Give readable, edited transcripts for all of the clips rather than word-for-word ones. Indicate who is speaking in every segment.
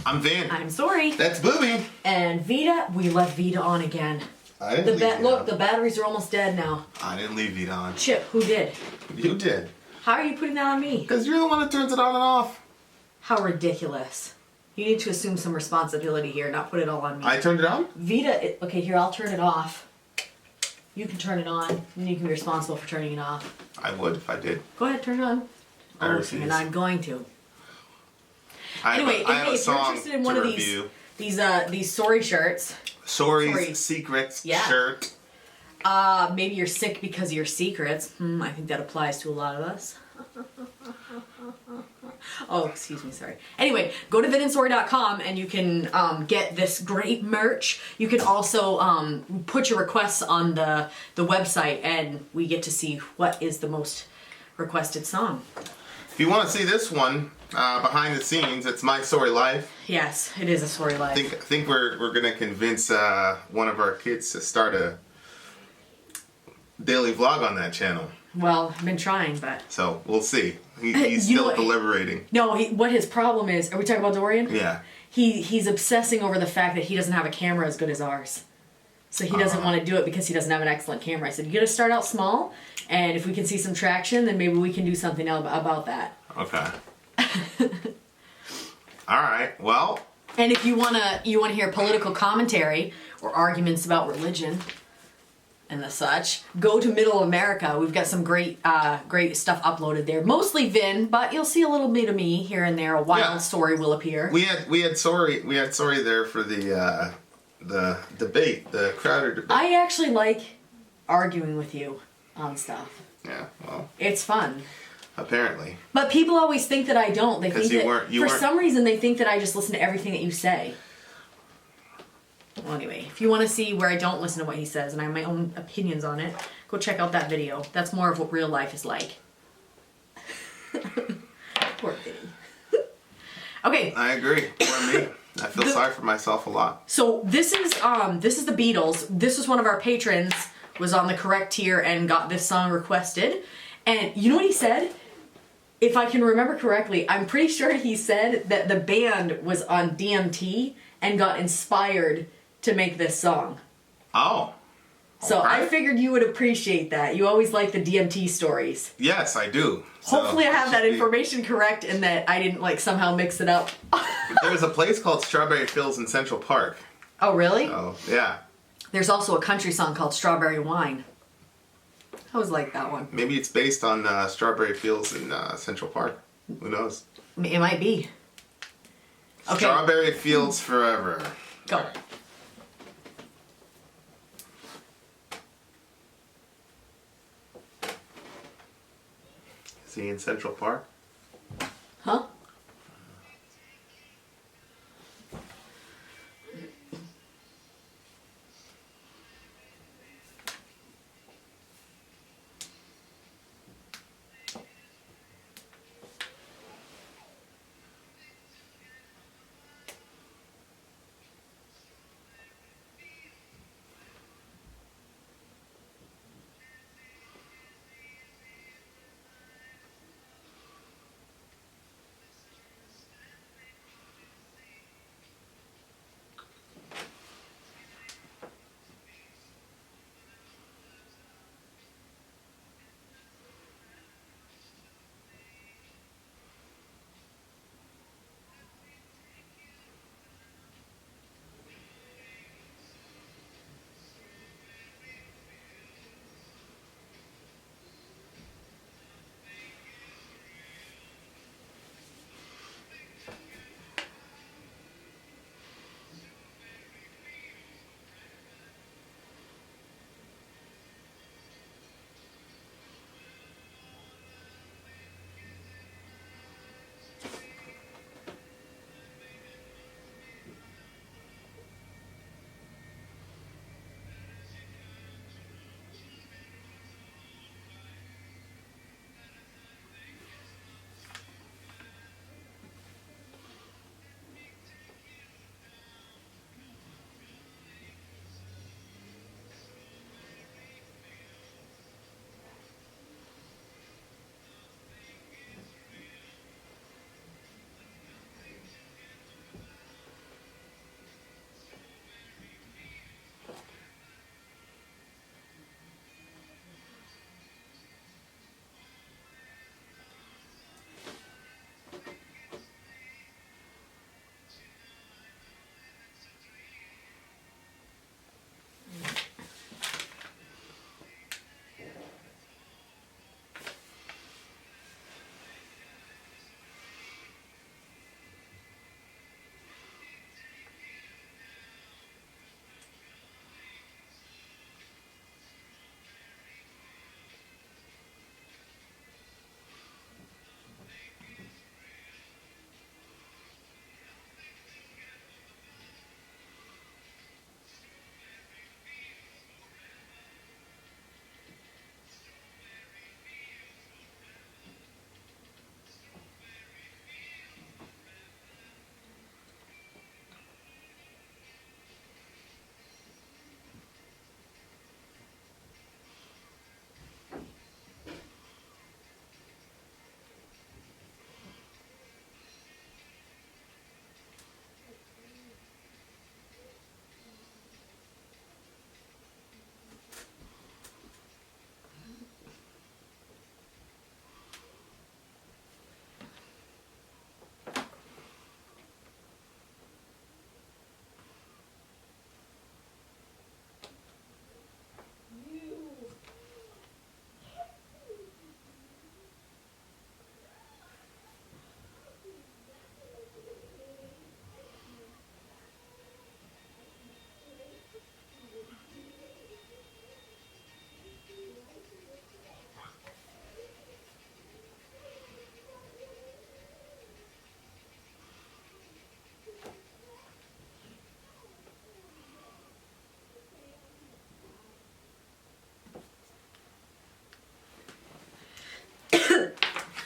Speaker 1: I'm Vin.
Speaker 2: I'm Sori.
Speaker 1: That's Booby.
Speaker 2: And Vita, we left Vita on again.
Speaker 1: I didn't leave Vita
Speaker 2: Look,
Speaker 1: on.
Speaker 2: the batteries are almost dead now.
Speaker 1: I didn't leave Vita on.
Speaker 2: Chip, who did?
Speaker 1: You did.
Speaker 2: How are you putting that on me?
Speaker 1: Because you're the one that turns it on and off.
Speaker 2: How ridiculous. You need to assume some responsibility here, not put it all on me.
Speaker 1: I turned it on?
Speaker 2: Vita, okay, here, I'll turn it off. You can turn it on, and you can be responsible for turning it off.
Speaker 1: I would if I did.
Speaker 2: Go ahead, turn it on.
Speaker 1: I refuse.
Speaker 2: And I'm going to.
Speaker 1: I
Speaker 2: Anyway,
Speaker 1: have a
Speaker 2: if you're
Speaker 1: song
Speaker 2: interested in
Speaker 1: to
Speaker 2: one of
Speaker 1: review.
Speaker 2: these Sori shirts,
Speaker 1: Sori's Secrets shirt.
Speaker 2: maybe you're sick because of your secrets. I think that applies to a lot of us. Oh, excuse me, sorry. Anyway, go to vinandsori.com and you can get this great merch. You can also put your requests on the website and we get to see what is the most requested song.
Speaker 1: If you want to see this one, behind the scenes, it's my Sori life.
Speaker 2: Yes, it is a Sori life.
Speaker 1: I think we're gonna convince one of our kids to start a daily vlog on that channel.
Speaker 2: Well, I've been trying, but...
Speaker 1: So, we'll see. He's still deliberating.
Speaker 2: No, what his problem is... Are we talking about Dorian?
Speaker 1: Yeah.
Speaker 2: He's obsessing over the fact that he doesn't have a camera as good as ours. So he doesn't want to do it because he doesn't have an excellent camera. I said, you gotta start out small, and if we can see some traction, then maybe we can do something about that.
Speaker 1: Okay. Alright, well...
Speaker 2: And if you wanna hear political commentary or arguments about religion and the such, go to Middle America. We've got some great stuff uploaded there. Mostly Vin, but you'll see a little bit of me here and there. A wild Sori will appear.
Speaker 1: We had Sori there for the debate, the Crowder debate.
Speaker 2: I actually like arguing with you on stuff.
Speaker 1: Yeah, well,
Speaker 2: it's fun.
Speaker 1: Apparently.
Speaker 2: But people always think that I don't. They think that for some reason they think that I just listen to everything that you say. Well, anyway, if you want to see where I don't listen to what he says and I have my own opinions on it, go check out that video. That's more of what real life is like. Poor thing. Okay.
Speaker 1: I agree. Poor me. I feel sorry for myself a lot.
Speaker 2: So this is the Beatles. This was one of our patrons was on the correct tier and got this song requested. And you know what he said? If I can remember correctly, I'm pretty sure he said that the band was on DMT and got inspired to make this song.
Speaker 1: Oh.
Speaker 2: So I figured you would appreciate that. You always like the DMT stories.
Speaker 1: Yes, I do.
Speaker 2: Hopefully I have that information correct and that I didn't like somehow mix it up.
Speaker 1: There's a place called Strawberry Fields in Central Park.
Speaker 2: Oh, really?
Speaker 1: Oh, yeah.
Speaker 2: There's also a country song called Strawberry Wine. I always like that one.
Speaker 1: Maybe it's based on Strawberry Fields in Central Park. Who knows?
Speaker 2: It might be. Okay.
Speaker 1: Strawberry Fields Forever.
Speaker 2: Go.
Speaker 1: Is he in Central Park?
Speaker 2: Huh?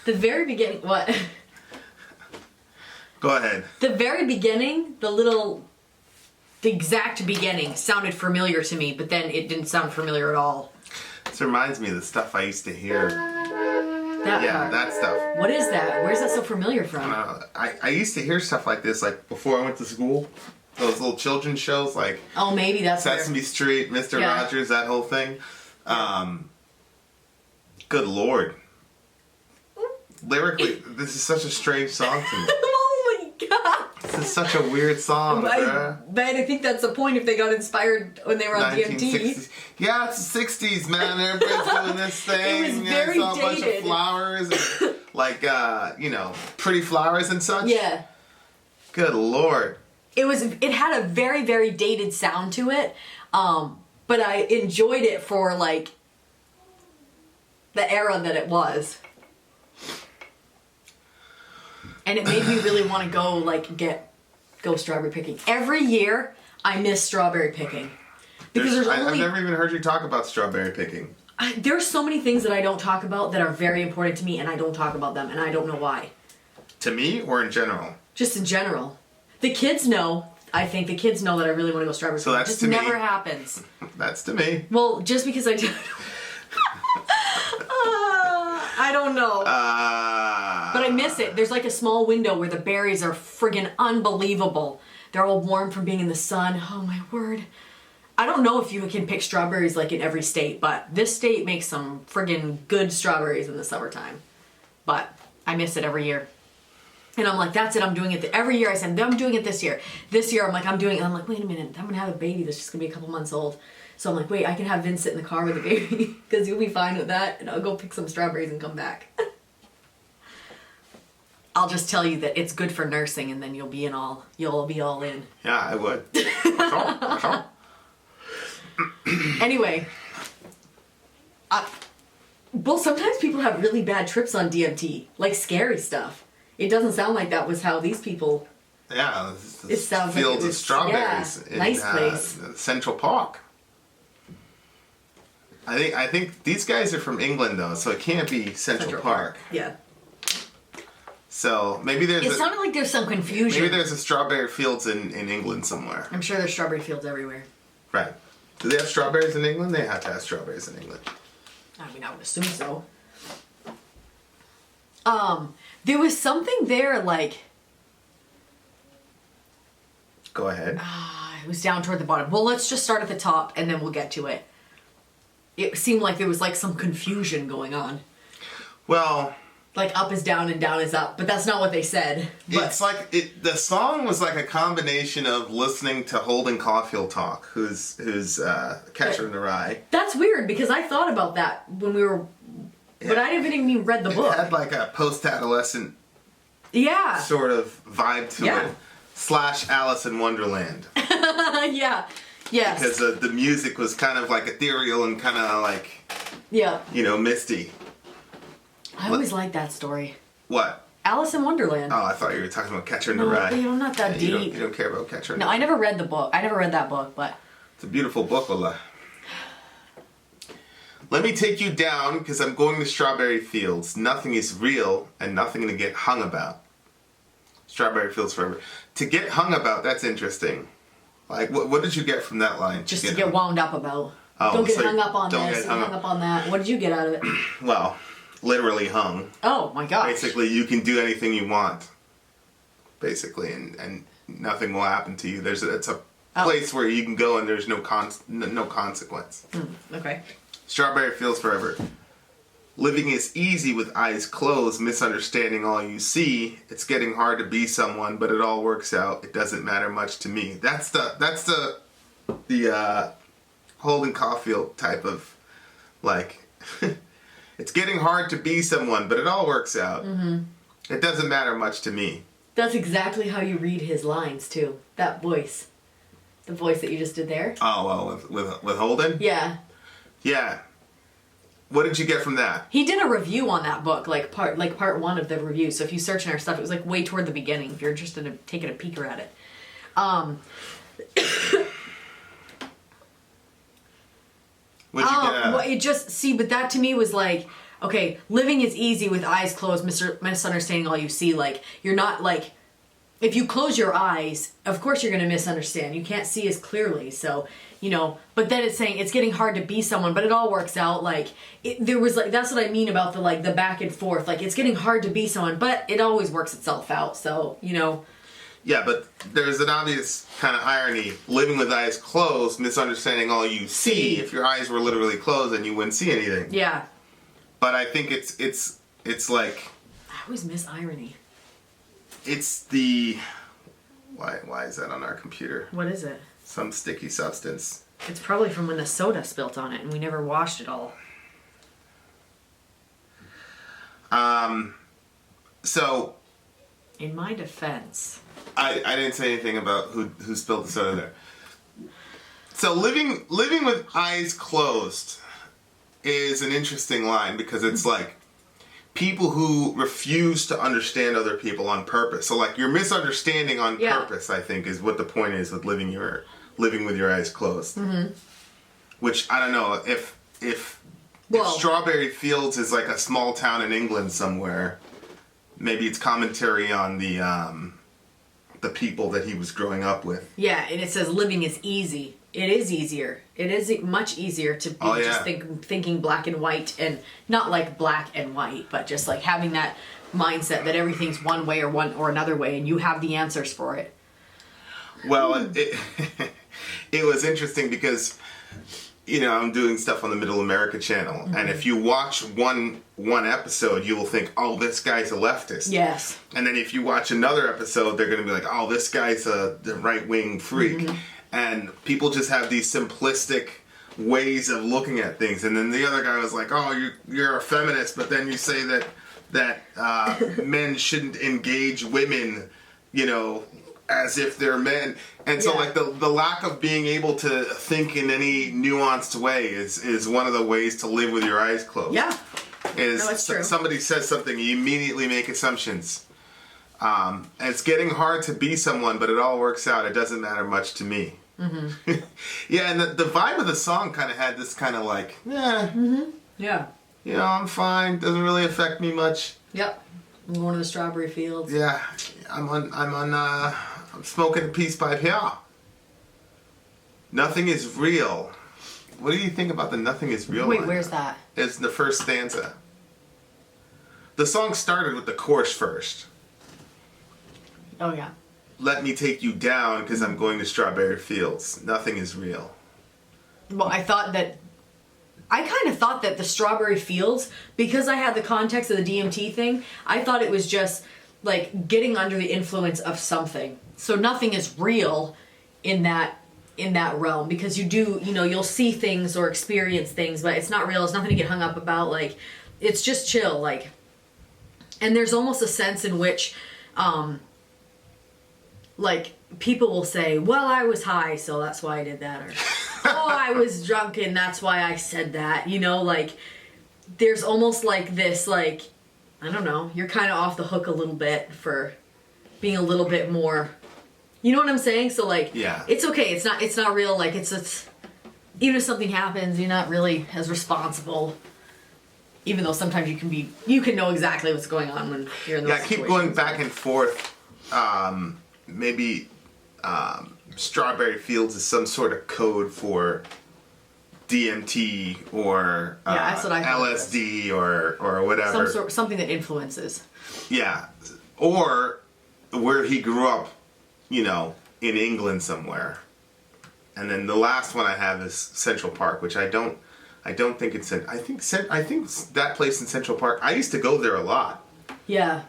Speaker 2: The very beginning, what?
Speaker 1: Go ahead.
Speaker 2: The very beginning, the exact beginning sounded familiar to me, but then it didn't sound familiar at all.
Speaker 1: This reminds me of the stuff I used to hear. That stuff.
Speaker 2: What is that? Where's that so familiar from?
Speaker 1: I used to hear stuff like this, like before I went to school. Those little children's shows, like
Speaker 2: oh, maybe that's
Speaker 1: Sesame Street, Mr. Rogers, that whole thing. Good Lord. Lyrically, this is such a strange song to me.
Speaker 2: Oh my god.
Speaker 1: This is such a weird song, bruh.
Speaker 2: But I think that's the point if they got inspired when they were on DMT.
Speaker 1: 1960s. Yeah, it's the 60s, man. Everybody's doing this thing.
Speaker 2: It was very
Speaker 1: a bunch of
Speaker 2: dated.
Speaker 1: flowers, and, like, pretty flowers and such.
Speaker 2: Yeah.
Speaker 1: Good Lord.
Speaker 2: It had a very, very dated sound to it. But I enjoyed it for, like, the era that it was. And it made me really want to go, like, go strawberry picking. Every year, I miss strawberry picking. Because
Speaker 1: I've never even heard you talk about strawberry picking.
Speaker 2: There's so many things that I don't talk about that are very important to me, and I don't talk about them, and I don't know why.
Speaker 1: To me, or in general?
Speaker 2: Just in general. The kids know. I think the kids know that I really want to go strawberry picking.
Speaker 1: That's
Speaker 2: it just
Speaker 1: to me.
Speaker 2: never happens.
Speaker 1: That's to me.
Speaker 2: Well, just because I do. I don't know. But I miss it. There's like a small window where the berries are friggin' unbelievable. They're all warm from being in the sun. Oh my word. I don't know if you can pick strawberries like in every state, but this state makes some friggin' good strawberries in the summertime. But I miss it every year. And I'm like, that's it, I'm doing it. Every year I said, I'm doing it this year. This year I'm like, I'm doing it. And I'm like, wait a minute, I'm gonna have a baby that's just gonna be a couple months old. So I'm like, wait, I can have Vince sit in the car with the baby because you'll be fine with that. And I'll go pick some strawberries and come back. I'll just tell you that it's good for nursing and then you'll be all in.
Speaker 1: Yeah, I would. Sure.
Speaker 2: Anyway. Well, sometimes people have really bad trips on DMT. Like scary stuff. It doesn't sound like that was how these people...
Speaker 1: Yeah,
Speaker 2: it sounds
Speaker 1: fields
Speaker 2: like it was,
Speaker 1: of strawberries in
Speaker 2: nice place.
Speaker 1: Central Park. I think these guys are from England though, so it can't be Central Park.
Speaker 2: Yeah.
Speaker 1: So maybe there's.
Speaker 2: It sounded like there's some confusion.
Speaker 1: Maybe there's a strawberry fields in England somewhere.
Speaker 2: I'm sure there's strawberry fields everywhere.
Speaker 1: Right. Do they have strawberries in England? They have to have strawberries in England.
Speaker 2: I mean, I would assume so. There was something there like.
Speaker 1: Go ahead.
Speaker 2: It was down toward the bottom. Well, let's just start at the top and then we'll get to it. It seemed like there was like some confusion going on.
Speaker 1: Well,
Speaker 2: like up is down and down is up, but that's not what they said. But
Speaker 1: it's like the song was like a combination of listening to Holden Caulfield talk, who's Catcher in the Rye.
Speaker 2: That's weird because I thought about that when we were, but I didn't even read the book.
Speaker 1: It had like a post-adolescent, sort of vibe to it. / Alice in Wonderland.
Speaker 2: Yeah. Yes.
Speaker 1: Because the music was kind of like ethereal and kind of like, misty.
Speaker 2: I always liked that story.
Speaker 1: What?
Speaker 2: Alice in Wonderland.
Speaker 1: Oh, I thought you were talking about Catcher in the Rye.
Speaker 2: No, I'm not that deep.
Speaker 1: You don't care about Catcher in the
Speaker 2: No,
Speaker 1: Rye?
Speaker 2: I never read the book. I never read that book, but...
Speaker 1: It's a beautiful book, Ola. Let me take you down, because I'm going to strawberry fields. Nothing is real, and nothing to get hung about. Strawberry fields forever. To get hung about, that's interesting. Like, what did you get from that line?
Speaker 2: Just to get wound up about.
Speaker 1: Oh,
Speaker 2: don't get
Speaker 1: so
Speaker 2: hung up on
Speaker 1: don't
Speaker 2: this
Speaker 1: get
Speaker 2: and hung up on that. What did you get out of it?
Speaker 1: Well, literally hung.
Speaker 2: Oh, my gosh.
Speaker 1: Basically, you can do anything you want. Basically, and nothing will happen to you. It's a place where you can go and there's no consequence.
Speaker 2: Okay.
Speaker 1: Strawberry fields forever. Living is easy with eyes closed, misunderstanding all you see. It's getting hard to be someone, but it all works out. It doesn't matter much to me. That's the Holden Caulfield type of, like, it's getting hard to be someone, but it all works out. Mm-hmm. It doesn't matter much to me.
Speaker 2: That's exactly how you read his lines, too. That voice. The voice that you just did there.
Speaker 1: Oh, well, with Holden?
Speaker 2: Yeah.
Speaker 1: Yeah. What did you get from that?
Speaker 2: He did a review on that book, like part one of the review. So if you search in our stuff, it was like way toward the beginning. If you're interested in taking a peeker at it,
Speaker 1: What'd you get?
Speaker 2: Well, but that to me was like, okay, living is easy with eyes closed, misunderstanding all you see. Like, you're not like, if you close your eyes, of course you're going to misunderstand. You can't see as clearly. So, you know, but then it's saying it's getting hard to be someone, but it all works out. Like, there was like, that's what I mean about the, like, the back and forth. Like, it's getting hard to be someone, but it always works itself out. So, you know.
Speaker 1: Yeah, but there's an obvious kind of irony. Living with eyes closed, misunderstanding all you see. If your eyes were literally closed, then you wouldn't see anything.
Speaker 2: Yeah.
Speaker 1: But I think it's like...
Speaker 2: I always miss irony.
Speaker 1: It's the... Why is that on our computer?
Speaker 2: What is it?
Speaker 1: Some sticky substance.
Speaker 2: It's probably from when the soda spilt on it and we never washed it all.
Speaker 1: So...
Speaker 2: In my defense...
Speaker 1: I didn't say anything about who spilled the soda there. So living with eyes closed is an interesting line because it's like people who refuse to understand other people on purpose. So like you're misunderstanding on purpose, I think, is what the point is with living with your eyes closed. Mm-hmm. Which I don't know if Strawberry Fields is like a small town in England somewhere. Maybe it's commentary on the people that he was growing up with. Yeah,
Speaker 2: and it says living is easy. It is easier. It is much easier to be just thinking black and white, and not like black and white, but just like having that mindset that everything's one way or another way, and you have the answers for it.
Speaker 1: Well, it was interesting because, you know, I'm doing stuff on the Middle America channel, mm-hmm. and if you watch one episode, you will think, oh, this guy's a leftist.
Speaker 2: Yes.
Speaker 1: And then if you watch another episode, they're going to be like, oh, this guy's the right-wing freak. Mm-hmm. And people just have these simplistic ways of looking at things. And then the other guy was like, oh, you're a feminist, but then you say that men shouldn't engage women, you know, as if they're men. And so like the lack of being able to think in any nuanced way is one of the ways to live with your eyes closed.
Speaker 2: Yeah. It's true.
Speaker 1: Somebody says something, you immediately make assumptions. And it's getting hard to be someone, but it all works out. It doesn't matter much to me. Mm-hmm. Yeah, and the vibe of the song kind of had this kind of like,
Speaker 2: mm-hmm. Yeah.
Speaker 1: You know, I'm fine. Doesn't really affect me much.
Speaker 2: Yep. I'm going to the strawberry fields.
Speaker 1: Yeah. I'm smoking a peace pipe here. Nothing is real. What do you think about the nothing is real
Speaker 2: Wait,
Speaker 1: line?
Speaker 2: Where's that?
Speaker 1: It's the first stanza. The song started with the chorus first.
Speaker 2: Oh, yeah.
Speaker 1: Let me take you down because I'm going to strawberry fields. Nothing is real.
Speaker 2: Well, I kind of thought that the strawberry fields, because I had the context of the DMT thing, I thought it was just like getting under the influence of something. So nothing is real in that realm, because you'll see things or experience things, but it's not real. It's nothing to get hung up about. Like, it's just chill. Like, and there's almost a sense in which, like, people will say, well, I was high, so that's why I did that. Or, oh, I was drunk and that's why I said that. You know, like, there's almost like this, like, I don't know, you're kind of off the hook a little bit for being a little bit more, you know what I'm saying? So, like, it's okay. It's not real. Like, it's even if something happens, you're not really as responsible. Even though sometimes you can know exactly what's going on when you're in those situations.
Speaker 1: Keep going back and forth. Maybe Strawberry Fields is some sort of code for DMT or
Speaker 2: that's what I
Speaker 1: LSD or whatever.
Speaker 2: Something that influences.
Speaker 1: Yeah, or where he grew up, you know, in England somewhere. And then the last one I have is Central Park, which I don't think it's I think that place in Central Park. I used to go there a lot.
Speaker 2: Yeah.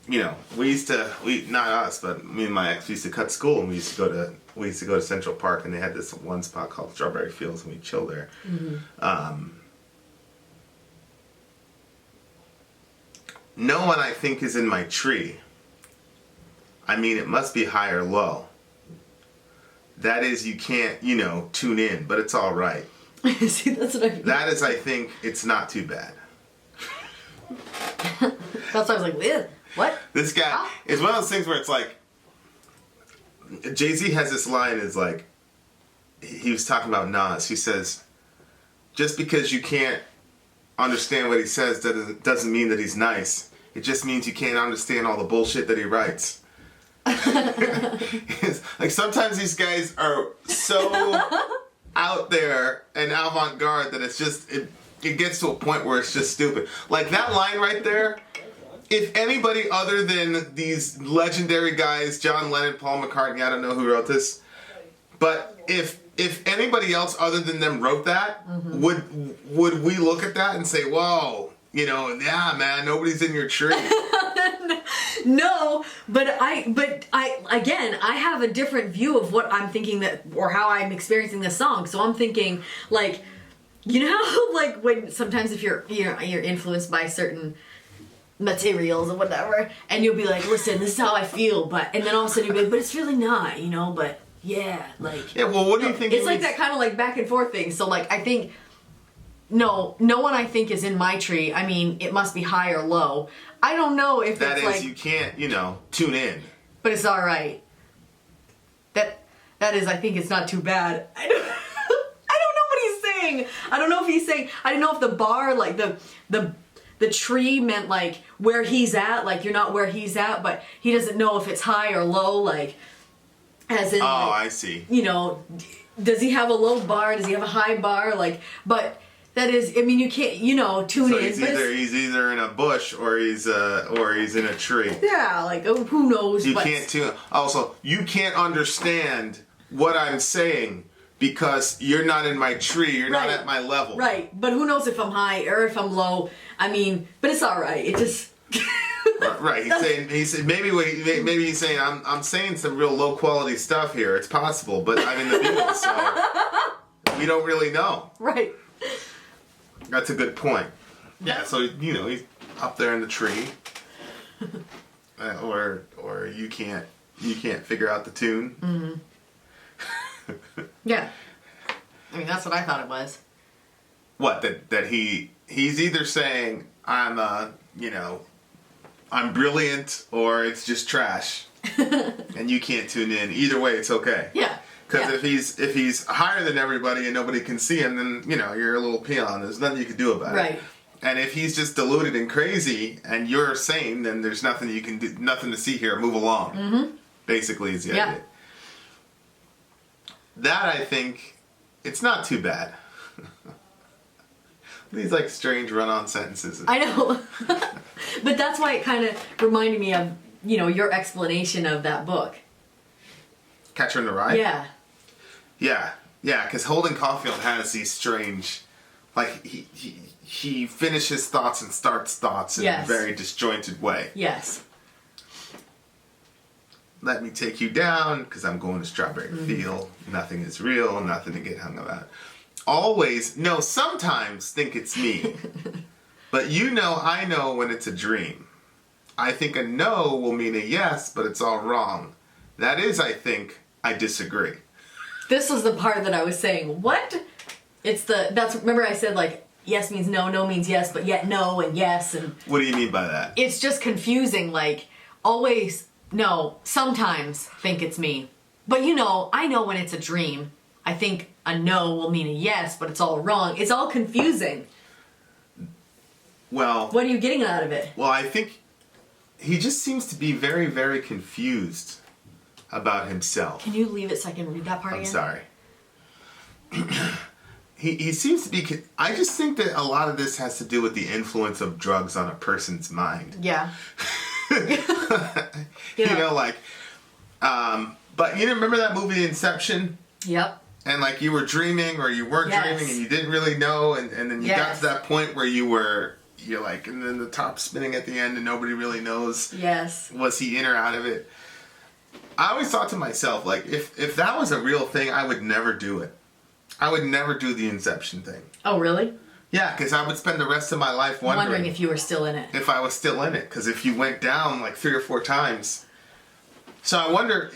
Speaker 1: You know, not us, but me and my ex used to cut school, and we used to go to Central Park, and they had this one spot called Strawberry Fields, and we'd chill there. Mm-hmm. No one, I think, is in my tree. I mean, it must be high or low. That is, you can't, you know, tune in, but it's all right.
Speaker 2: See, that's what I mean.
Speaker 1: That is, I think, it's not too bad.
Speaker 2: That's why I was like, ugh. What?
Speaker 1: This guy, it's one of those things where it's like, Jay-Z has this line, is like, he was talking about Nas. He says, just because you can't understand what he says doesn't mean that he's nice. It just means you can't understand all the bullshit that he writes. Like sometimes these guys are so out there and avant-garde that it's just it gets to a point where it's just stupid. Like that line right there. If anybody other than these legendary guys, John Lennon, Paul McCartney, I don't know who wrote this, but if anybody else other than them wrote that, would we look at that and say, "Whoa, yeah, man, nobody's in your tree."
Speaker 2: No, but I have a different view of what I'm thinking or how I'm experiencing this song. So I'm thinking like, like when sometimes if you're influenced by certain materials or whatever, and you'll be like, listen, this is how I feel, and then all of a sudden you'll be like, but it's really not, but yeah, like.
Speaker 1: Yeah, well, what do you think?
Speaker 2: It's like that kind of like back and forth thing. So like, I think, no one I think is in my tree. I mean, it must be high or low. I don't know if
Speaker 1: that
Speaker 2: it's
Speaker 1: is,
Speaker 2: like.
Speaker 1: you can't, tune in.
Speaker 2: But it's alright. That is, I think it's not too bad. I don't know what he's saying. I don't know if he's saying, I don't know if the bar, like the tree meant like where he's at, like you're not where he's at, but he doesn't know if it's high or low, like as in.
Speaker 1: Oh,
Speaker 2: like,
Speaker 1: I see.
Speaker 2: Does he have a low bar? Does he have a high bar? Like, but that is, I mean, you can't, tune
Speaker 1: so
Speaker 2: in.
Speaker 1: He's either in a bush or he's in a tree.
Speaker 2: Yeah, like who knows?
Speaker 1: You can't tune. Also, you can't understand what I'm saying because you're not in my tree. You're not at my level.
Speaker 2: Right, but who knows if I'm high or if I'm low? I mean, but it's all right. It just.
Speaker 1: Right. He's saying maybe he's saying I'm saying some real low quality stuff here. It's possible, but I'm in the Beatles, so we don't really know.
Speaker 2: Right.
Speaker 1: That's a good point. Yeah. So he's up there in the tree, or you can't figure out the tune.
Speaker 2: Mm-hmm. Yeah. I mean, that's what I thought it was.
Speaker 1: What that he's either saying I'm brilliant or it's just trash, and you can't tune in. Either way, it's okay.
Speaker 2: Yeah.
Speaker 1: Because if he's higher than everybody and nobody can see him, then you're a little peon. There's nothing you can do about it.
Speaker 2: Right.
Speaker 1: And if he's just deluded and crazy and you're sane, then there's nothing you can do, nothing to see here. Move along. Mm-hmm. Basically, is the idea. That I think it's not too bad. These like strange run-on sentences.
Speaker 2: I know, but that's why it kind of reminded me of your explanation of that book.
Speaker 1: Catcher in the Rye?
Speaker 2: Yeah.
Speaker 1: Yeah, because Holden Caulfield has these strange, like, he finishes thoughts and starts thoughts in a very disjointed way.
Speaker 2: Yes.
Speaker 1: Let me take you down, because I'm going to Strawberry Field. Nothing is real, nothing to get hung about. Sometimes think it's me. But I know when it's a dream. I think a no will mean a yes, but it's all wrong. That is, I think, I disagree.
Speaker 2: This was the part that I was saying, what? Remember I said like, yes means no, no means yes, but yet no and yes. And
Speaker 1: what do you mean by that?
Speaker 2: It's just confusing, like, always, no, sometimes think it's me. But I know when it's a dream. I think a no will mean a yes, but it's all wrong. It's all confusing.
Speaker 1: Well...
Speaker 2: What are you getting out of it?
Speaker 1: Well, I think he just seems to be very, very confused about himself.
Speaker 2: Can you leave it so I can read that part again?
Speaker 1: I'm sorry. He seems to be... I just think that a lot of this has to do with the influence of drugs on a person's mind.
Speaker 2: Yeah.
Speaker 1: But remember that movie Inception?
Speaker 2: Yep.
Speaker 1: And like you were dreaming or you weren't dreaming and you didn't really know and then you got to that point where you're like, and then the top spinning at the end and nobody really knows.
Speaker 2: Yes.
Speaker 1: Was he in or out of it? I always thought to myself, like, if that was a real thing, I would never do it. I would never do the Inception thing.
Speaker 2: Oh, really?
Speaker 1: Yeah, because I would spend the rest of my life wondering
Speaker 2: if you were still in it.
Speaker 1: If I was still in it. Because if you went down like 3 or 4 times... So I wonder,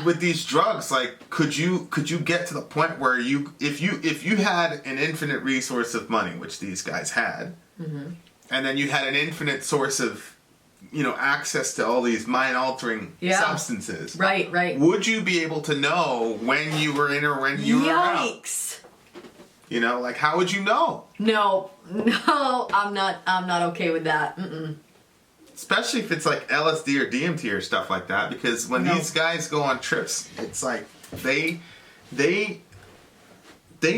Speaker 1: with these drugs, like, could you get to the point where if you had an infinite resource of money, which these guys had, and then you had an infinite source of, access to all these mind-altering substances.
Speaker 2: Right.
Speaker 1: Would you be able to know when you were in or when you were out?
Speaker 2: Yikes.
Speaker 1: You know, like how would you know?
Speaker 2: No, I'm not okay with that. Mm-mm.
Speaker 1: Especially if it's like LSD or DMT or stuff like that, because when
Speaker 2: No.
Speaker 1: these guys go on trips, it's like they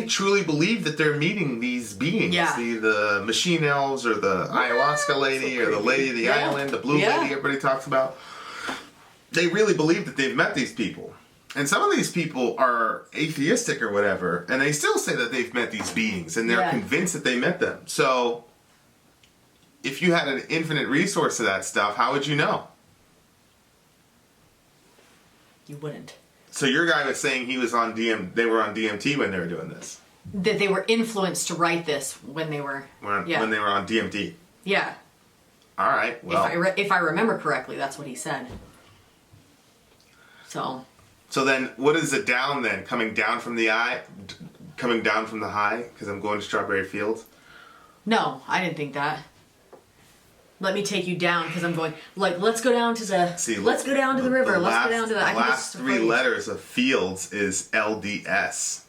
Speaker 1: truly believe that they're meeting these beings.
Speaker 2: Yeah.
Speaker 1: The machine elves or the ayahuasca lady
Speaker 2: So
Speaker 1: or the
Speaker 2: creepy.
Speaker 1: lady of the
Speaker 2: Yeah.
Speaker 1: island, the blue
Speaker 2: Yeah.
Speaker 1: lady everybody talks about. They really believe that they've met these people. And some of these people are atheistic or whatever, and they still say that they've met these beings, and they're
Speaker 2: Yeah.
Speaker 1: convinced that they met them. So, if you had an infinite resource of that stuff, how would you know?
Speaker 2: You wouldn't.
Speaker 1: So your guy was saying he was on they were on DMT when they were doing this.
Speaker 2: That they were influenced to write this when they were.
Speaker 1: When they were on DMT.
Speaker 2: Yeah.
Speaker 1: All right. Well.
Speaker 2: If I remember correctly, that's what he said. So
Speaker 1: then, what is the down then? Coming down from the coming down from the high? Because I'm going to Strawberry Fields.
Speaker 2: No, I didn't think that. Let me take you down because I'm going. Like, let's go down to the. Let's go down to the river. Let's go down to the.
Speaker 1: The last three letters of Fields is LDS.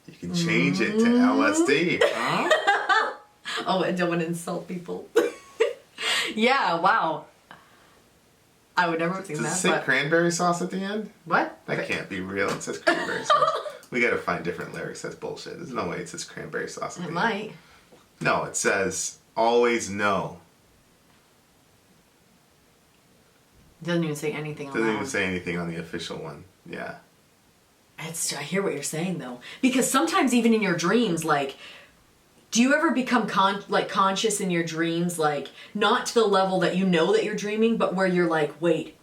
Speaker 1: You can change it to LSD. Huh?
Speaker 2: Oh, I don't want to insult people. Yeah. Wow. I would never have seen
Speaker 1: Does
Speaker 2: that.
Speaker 1: it say cranberry sauce at the end?
Speaker 2: What?
Speaker 1: That can't be real. It says cranberry sauce. We gotta find different lyrics. That's bullshit. There's no way it says cranberry sauce at the
Speaker 2: It
Speaker 1: end.
Speaker 2: might.
Speaker 1: No, it says always know.
Speaker 2: Doesn't even say anything on
Speaker 1: Doesn't
Speaker 2: that
Speaker 1: even
Speaker 2: one.
Speaker 1: say anything on the official one. Yeah.
Speaker 2: I hear what you're saying though, because sometimes even in your dreams, like, do you ever become conscious in your dreams, like not to the level that you know that you're dreaming, but where you're like, wait,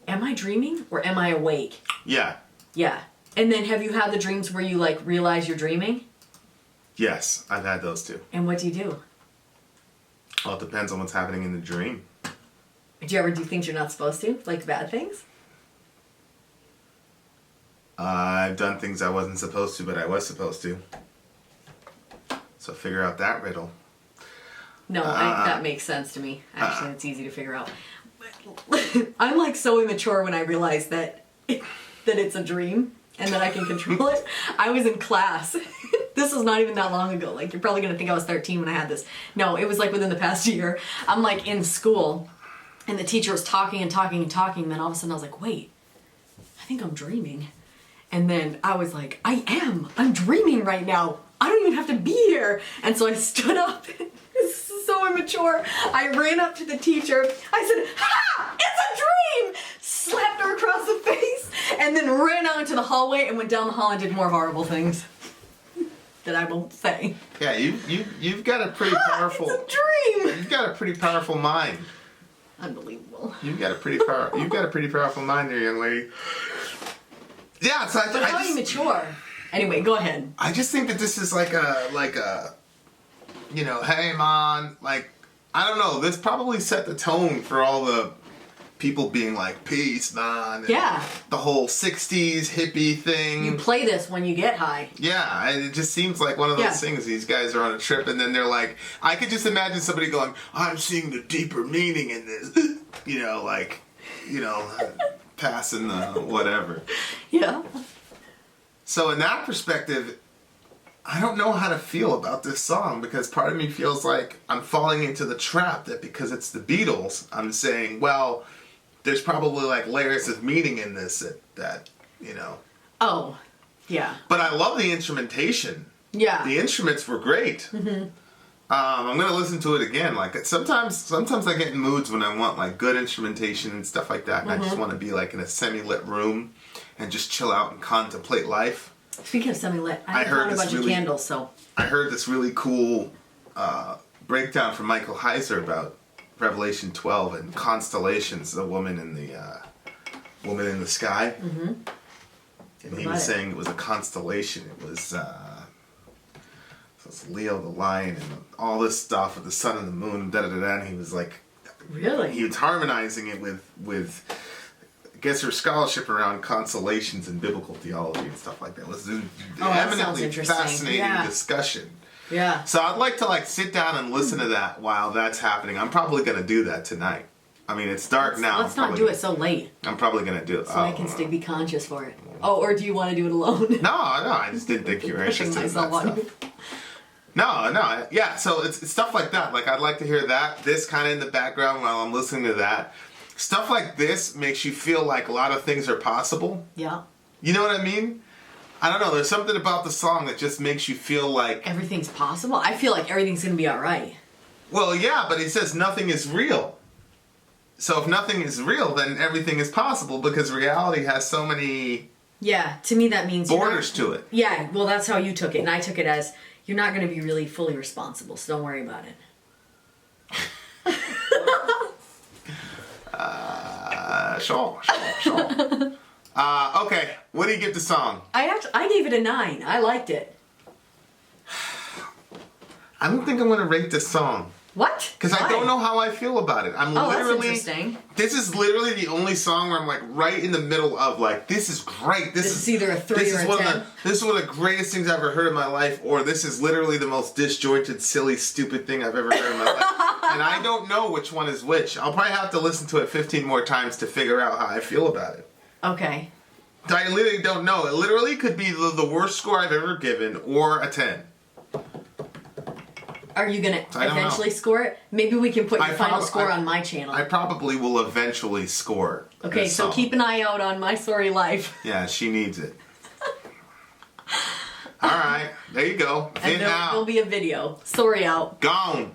Speaker 2: am I dreaming or am I awake?
Speaker 1: Yeah.
Speaker 2: Yeah. And then have you had the dreams where you like realize you're dreaming?
Speaker 1: Yes, I've had those too.
Speaker 2: And what do you do?
Speaker 1: Well, it depends on what's happening in the dream.
Speaker 2: Do you ever do things you're not supposed to, like bad things?
Speaker 1: I've done things I wasn't supposed to, but I was supposed to. So figure out that riddle.
Speaker 2: No, that makes sense to me. Actually, it's easy to figure out. I'm like so immature when I realize that it's a dream and that I can control it. I was in class. This was not even that long ago. Like, you're probably going to think I was 13 when I had this. No, it was like within the past year. I'm like in school and the teacher was talking and talking and talking. And then all of a sudden I was like, wait, I think I'm dreaming. And then I was like, I'm dreaming right now. I don't even have to be here. And so I stood up. This is so immature. I ran up to the teacher. I said, ha! It's a dream! Slapped her across the face and then ran out into the hallway and went down the hall and did more horrible things that I won't say.
Speaker 1: Yeah, you've got a pretty powerful.
Speaker 2: It's a dream!
Speaker 1: You've got a pretty powerful mind.
Speaker 2: Unbelievable.
Speaker 1: You've got a pretty powerful mind there, young lady. Yeah, so
Speaker 2: But how immature? Anyway, go ahead.
Speaker 1: I just think that this is like a, you know, hey man, like, I don't know, this probably set the tone for all the people being like, peace, man. And
Speaker 2: Yeah.
Speaker 1: the whole 60s hippie thing.
Speaker 2: You play this when you get high.
Speaker 1: Yeah, it just seems like one of those things. These guys are on a trip and then they're like, I could just imagine somebody going, I'm seeing the deeper meaning in this. You know, like, you know, passing the whatever.
Speaker 2: Yeah.
Speaker 1: So in that perspective, I don't know how to feel about this song because part of me feels like I'm falling into the trap that because it's the Beatles, I'm saying, well, there's probably like layers of meaning in this that you know.
Speaker 2: Oh, yeah.
Speaker 1: But I love the instrumentation.
Speaker 2: Yeah.
Speaker 1: The instruments were great. Mm-hmm. I'm gonna listen to it again. Like sometimes I get in moods when I want like good instrumentation and stuff like that, and I just want to be like in a semi-lit room and just chill out and contemplate life.
Speaker 2: Speaking of semi-lit, I
Speaker 1: heard
Speaker 2: found a
Speaker 1: this
Speaker 2: bunch of candles, so.
Speaker 1: I heard this really cool breakdown from Michael Heiser about Revelation 12 and constellations, the woman in the sky. Mm-hmm. And he was saying it was a constellation. It was so it's Leo the lion and all this stuff with the sun and the moon, da da da da. And he was like,
Speaker 2: Really?
Speaker 1: he was harmonizing it with I guess her scholarship around constellations and biblical theology and stuff like that. It was an
Speaker 2: that sounds
Speaker 1: eminently
Speaker 2: interesting.
Speaker 1: fascinating discussion.
Speaker 2: Yeah.
Speaker 1: So I'd like to like sit down and listen to that while that's happening. I'm probably going to do that tonight. I mean, it's dark now.
Speaker 2: Let's not do it so late.
Speaker 1: I'm probably gonna do it.
Speaker 2: So I can be conscious for it. Oh, or do you want to do it alone?
Speaker 1: No, I just didn't think you were interested in that stuff. No, yeah, so it's stuff like that. Like, I'd like to hear that, this kind of in the background while I'm listening to that. Stuff like this makes you feel like a lot of things are possible.
Speaker 2: Yeah.
Speaker 1: You know what I mean? I don't know, there's something about the song that just makes you feel like...
Speaker 2: Everything's possible? I feel like everything's going to be alright.
Speaker 1: Well, yeah, but he says nothing is real. So if nothing is real, then everything is possible because reality has so many...
Speaker 2: Yeah, to me that means...
Speaker 1: borders to it.
Speaker 2: Yeah, well, that's how you took it. And I took it as... You're not going to be really fully responsible, so don't worry about it.
Speaker 1: Sure. Okay, what do you give the song?
Speaker 2: I gave it a 9. I liked it.
Speaker 1: I don't think I'm going to rate this song.
Speaker 2: What?
Speaker 1: Because I don't know how I feel about it.
Speaker 2: That's interesting.
Speaker 1: This is literally the only song where I'm like right in the middle of like, this is great. This
Speaker 2: is either a 3 or a 10.
Speaker 1: This is one of the greatest things I've ever heard in my life, or this is literally the most disjointed, silly, stupid thing I've ever heard in my life. And I don't know which one is which. I'll probably have to listen to it 15 more times to figure out how I feel about it.
Speaker 2: Okay.
Speaker 1: I literally don't know. It literally could be the worst score I've ever given, or a 10.
Speaker 2: Are you going to eventually score it? Maybe we can put your final score on my channel.
Speaker 1: I probably will eventually score.
Speaker 2: Okay, so keep an eye out on My Sorry Life.
Speaker 1: Yeah, she needs it. Alright, there you go.
Speaker 2: And there'll be a video. Sorry out.
Speaker 1: Gone.